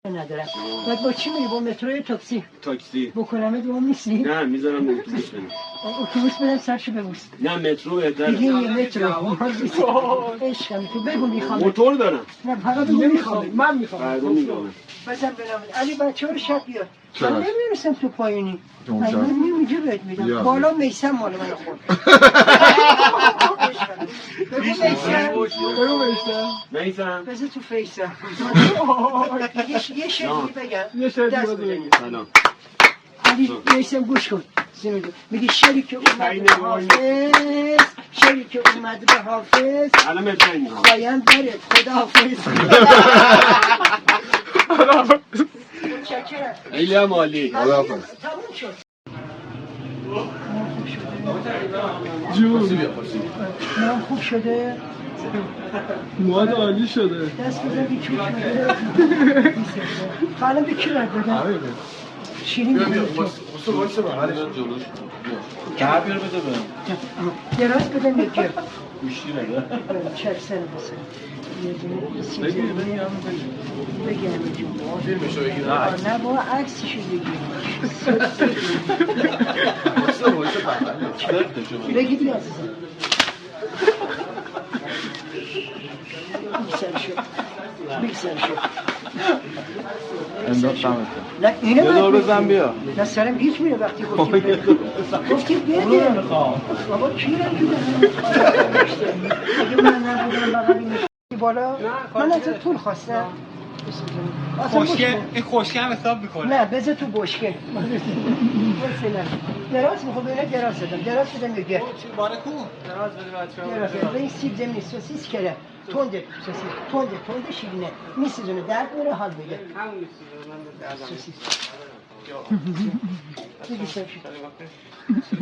ندارم. بعد با چی میری؟ با مترو یا تاکسی؟ تاکسی. بکنمت وام نیستی؟ نه میذارم اتوبوس برم. اتوبوس برم سرشو ببوس. نه مترو بهتره. دیگه یه مترو. عشقم تو بگو میخوام. موتور دارم. نه فقط بگو میخوام. من میخوام. فردا میگم. بزن برام. علی بچه‌ها رو شب بیار. من نمیرسم تو پایینی. من اینجا بهت میدم. بالا میسم مال من خورد. بگو میسم. بگو میسم. میسم. بذار تو فیسم. یه شعری بگم. یه شعری بگو. سلام. علی میسم گوش کن. میگی شعری که اومد به حافظ، شعری که اومد به حافظ، الان مترو خوایم برد خداحافظ. متشکرم. خیلی هم عالی. تموم شد. جون نام خوب شده. مواد عالی شده. دست بزن بیچون شده. حالا به کی رد بدم؟ شیرین بده. در بیار بده برم. دراز بدم یکی. گوشی نده. چک سر بسن. نه با عکسشو بگیر. بگید یا عزیزم. بیکسر شد. نه اینه یه دور بزن بیا. نه سرم هیچ میره وقتی گفتیم بگه بابا کی رو اگه من نبودم بقیل این بالا من از طول خواستم این خوشگه هم حساب میکنه. نه بذار تو بشکه دراز میخوام بینه دراز بدم دراز بدم یه گرد باره کو دراز بده بچه ها به این سیب زمینی سوسیس کره تنده سوسیس تنده شیرینه میسیزونه درد میره حال بگه همون سوسیس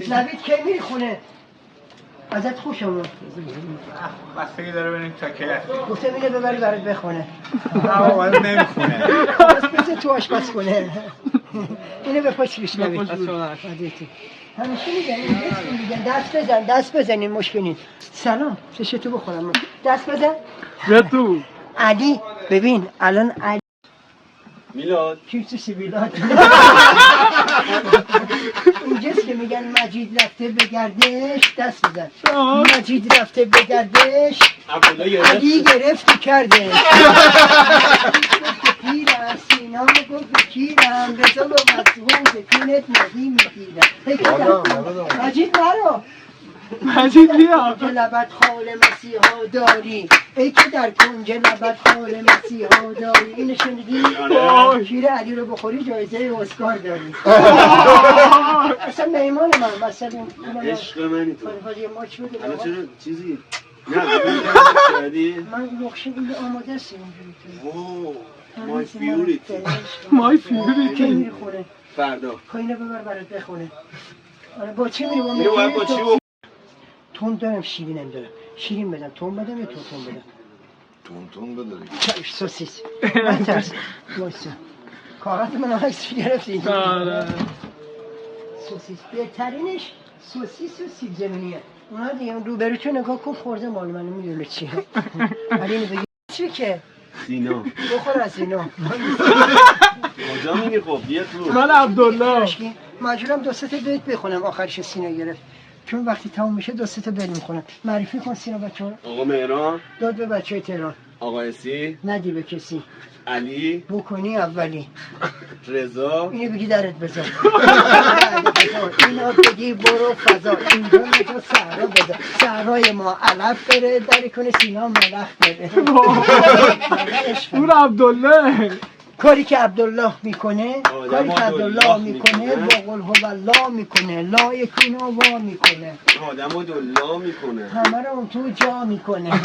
نوید کی میری خونه؟ ازت خوشم بستگی داره ببینیم تا کی هست. گفتم اینه ببری برات بخونه آقا من نمیخونه. بس بذار تو آشپز کنه اینه به پاش بیش نوید همیشه میگن دست بزن این مشکلی سلام چشتو بخورم دست بزن بیا تو علی ببین الان علی میلاد کیفت میلاد اینجاست که میگن مجید رفته به گردش دست بزن مجید رفته به گردش علی گرفت کرده پیرم سینام گفت بکیرم رضا با مسئول بکینت ندی میگیرم مجید نرو مجید بیا کنج لبت خال مسیحا داری ای که در کنج لبت خال مسیحا داری اینو شنیدی؟ شیر علی رو بخوری جایزه اسکار داری اصلا میمان من مثلا عشق منی تو یه ماچ بده الان چرا چیزی نه کردی من نقشه اینو آماده است اینجوری مای فیوریتی مای فیوریتی کی میری خونه؟ فردا اینو ببر برات بخونه آره با چی میری؟ اینو باید با چی تون دارم شیرینم دارم شیرین بدم تون بدم یا تون بدم تون بده چش سوسیس نترس وایسا کارات من عکس گرفتی سوسیس بهترینش سوسیس و سیب زمینیه اونا دیگه روبروتو نگاه کن خورده مال منو میدونه چیه ولی اینو بگی چی که سینا بخور از اینا کجا میگی خب بیا تو من عبدالله مجبورم دو سه تا بیت بخونم آخرش سینا گرفت چون وقتی تموم میشه دو سه تا بیت میخونم معرفی کن سینا بچه‌ها آقا مهران داد به بچه‌های تهران آقا اسی ندی به کسی علی بکنی اولی رضا اینو بگی درت بذار اینو بگی برو فضا اینجا تو صحرا بذار صحرای ما علف بره دری کنه سینا ملخ بره اون عبدالله کاری که عبدالله میکنه با قل هو الله میکنه لا یکینا وا میکنه آدمو دلا میکنه همه رو اون تو جا میکنه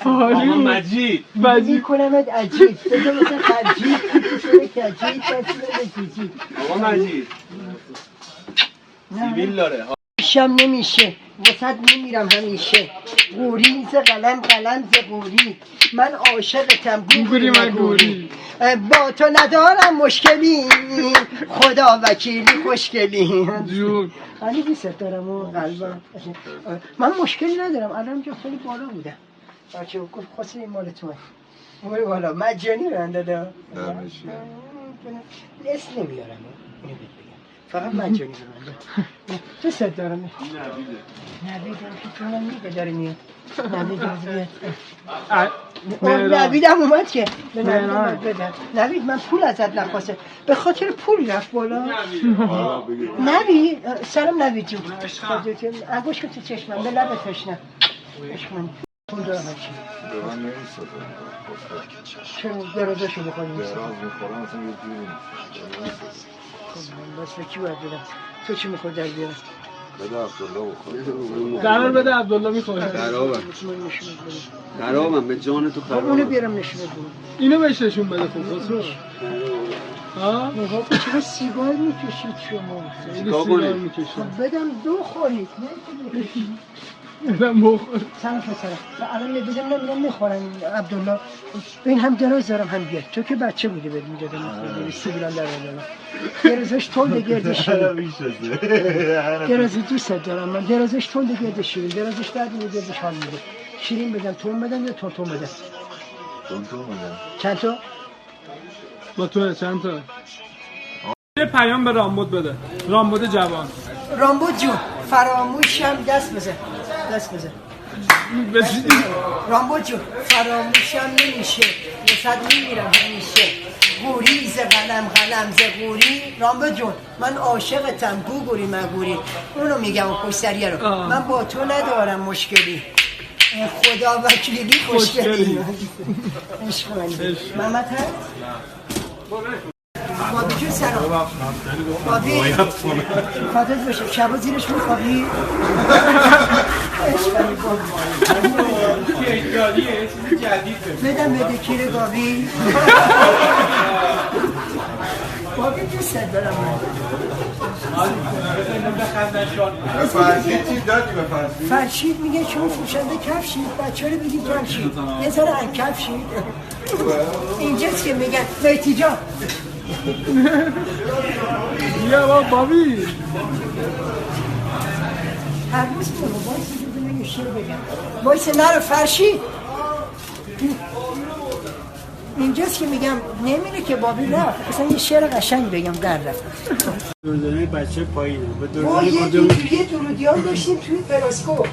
آقا مجید میکنمت عجیب بذار مثل خرجیب کشوره کجیب کشوره آقا مجید سیبیل داره شم نمیشه وسط میمیرم همیشه گوری ز قلم ز گوری من عاشقتم گوری مگوری با تو ندارم مشکلی خدا وکیلی خوشگلی جون علی بیست دارم و قلبم من مشکلی ندارم الان جا خیلی بالا بودم بچه گفت خواسته این مال توه اومد بالا مجانی برند دادا درمشی اسم نمیارم اینو بهت بگم فقط مجانی برند دوست دارم نویدم که جانم میگه داره میاد نوید نویدم اومد که به نویدم بدم نوید من پول ازت نخواسته به خاطر پول رفت بالا نوید سلام نوید جون انگوش کن تو چشمم به لبت تشنم عشقم پول دارم هرچی به من نمیستد چرا درازشو بخوریم دراز میخورم اصلا یه جوری نیست بس به کی باید بدم تو چی میخور در بیارم بده عبدالله بخور قرار بده عبدالله میخوره خرابم به جان تو اونو خرابم بیارم نشونت بدم اینو بهش نشون بده خوب خسرو ها نگاه کن چقدر سیگار میکشید شما خیلی چیکار سیگار کنی؟ میکشه خب بدم دو خورید نه که بکشید بدم بخور سلام پسرم و الان بدم نمیدم میخورن عبدالله به این هم دراز دارم هم بیاد تو که بچه بودی بهت میدادم سیبیلان در آدم درازش تولد گرد شیرین درازش دوست دارم من درازش تولد گرد شیرین درازش درد میده گردش حال میده شیرین بدم تون بدم یا تون بدم تونتون بدم چند تا؟ با تو چند تا یه پیام به رامبد بده رامبد جوان رامبد جون فراموشم دست بزن رامبد جون فراموشم نمیشه وسط میمیرم همیشه گوری ز قلم ز گوری رامبد جون من عاشقتم گوگوری مگوری اونو میگم و پشتریه رو من با تو ندارم مشکلی خدا وکیلی خوشگلی عشق منی محمد هست؟ بابی جون سلام بابی فاتت باشه شبا زیرش میخوابی عشقمی بابی بدم بده کیر بابی بابی دوست دارم من فرشید چی دادی به فرشید؟ فرشید میگه شما فروشنده کفشید بچه رو بگید کفشید یه ذره از کفشید اینجاست که میگن بیتی جان بیا با بابی هر روز کنم وایسی که بگم شیر بگم وایسی نرو فرشید اینجاست که میگم نمیره که بابی رفت اصلا یه شعر قشنگ بگم در رفت دردانه بچه پایینه به ما دردانه یه درودیان داشتیم توی پراسکو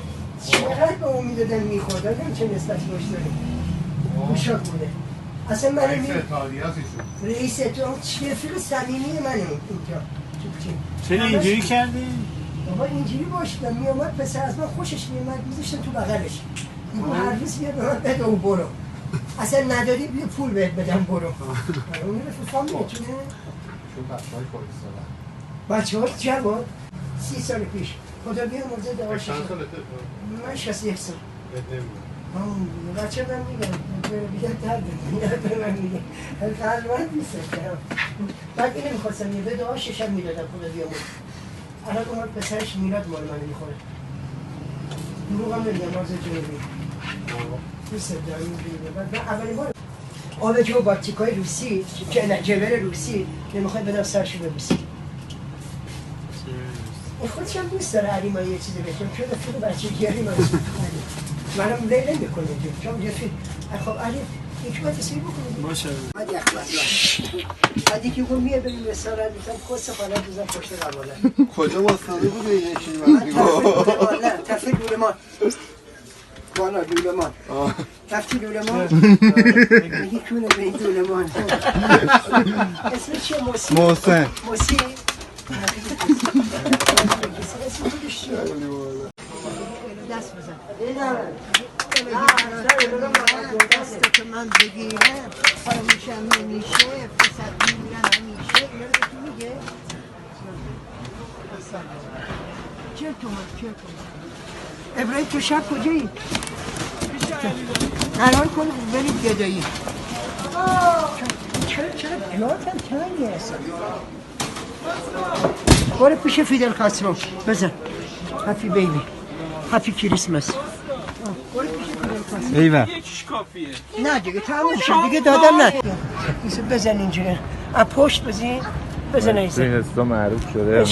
چقدر به اون میدادن میخوردن چه نسبت باش داره مشاک بوده اصلا من رئیس اتحاد رفیق صمیمی منه اینجا چرا اینجوری کردی؟ بابا اینجوری باشیدم میامد پسر از من خوشش میامد میذاشتم تو بغلش میگو هر روز بیا به من بده و برو اصلا نداری بیا پول بهت بدم برو اون رفیقام میتونه بچه ها جواد 30 سال پیش خدا بیا مرزه دواشش من 61 سال بچه من میگم درد من میگم قلبان نیست بعد اینه میخواستم یه بده آششم میدادم خدا بیا مرد الان اومد پسرش میلاد مال من میخوره دروغ هم نمیگم مرزه جنوبی دوست دارم من اولین بار آب جو با تیکای روسی که نه جبر روسی نمیخوای بدم سرشو ببوسی این خودش هم دوست داره علی ما یه چیزی بکنم چون رفیق بچه گیری منم لیله میکنه چون رفیق خب علی حکمت سی بکنه باشه بعد یک بعد یکی گفت میه بریم رستوران میگم کس حالت بزن پشت قباله کجا واسطه بوده یکی من نه تفریح دولمان بالا دولمان رفتی دولمان میگی کونه به این دولمان اسم چیه محسن موسی اسم خودش چیه دست بزن دست که من بگیرم فراموشم نمیشه فسد میمیرم همیشه اینا رو تو میگه چه تومن ابراهیم تو شب کجایی؟ الان کن برید گدایی چرا بیاتم تنگی هستم برو پیش فیدل کاسترو بزن هپی بیبی هپی کریسمس برو پیش فیدل کاسترو ایوه یکیش کافیه نه دیگه تموم شد دیگه دادم نه بزن اینجوری از پشت بزن ایسا این استا معروف شده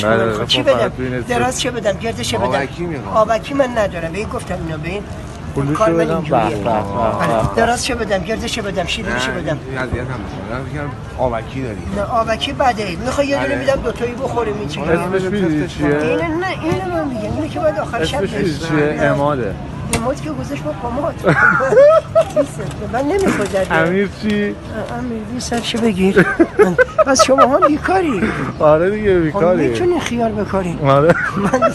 چی بدم؟ دراز چه بدم؟ گردش بدم؟ آبکی میخوام آبکی من ندارم به این گفتم اینو به این پولشو کار من بدم اینجوریه. به. آره. درازشو بدم، گردشو بدم، شیرینشو بدم. اذیت هم میکنه. من آبکی داری. نه آبکی بده. میخوای یه دونه آره. میدم دوتایی بخوریم این چیکار؟ اسمش میدونی چیه؟ اینه نه اینو من میگم. اینه که بعد آخر شب اسمش میدونی چیه؟ اماده. اماد که گذاشت با پاماد. من نمیخواد در امیر چی؟ امیر بی سرشو بگیر. بس شما هم بیکاری. آره دیگه خب بیکاری. میتونی خیار بکاری. آره. من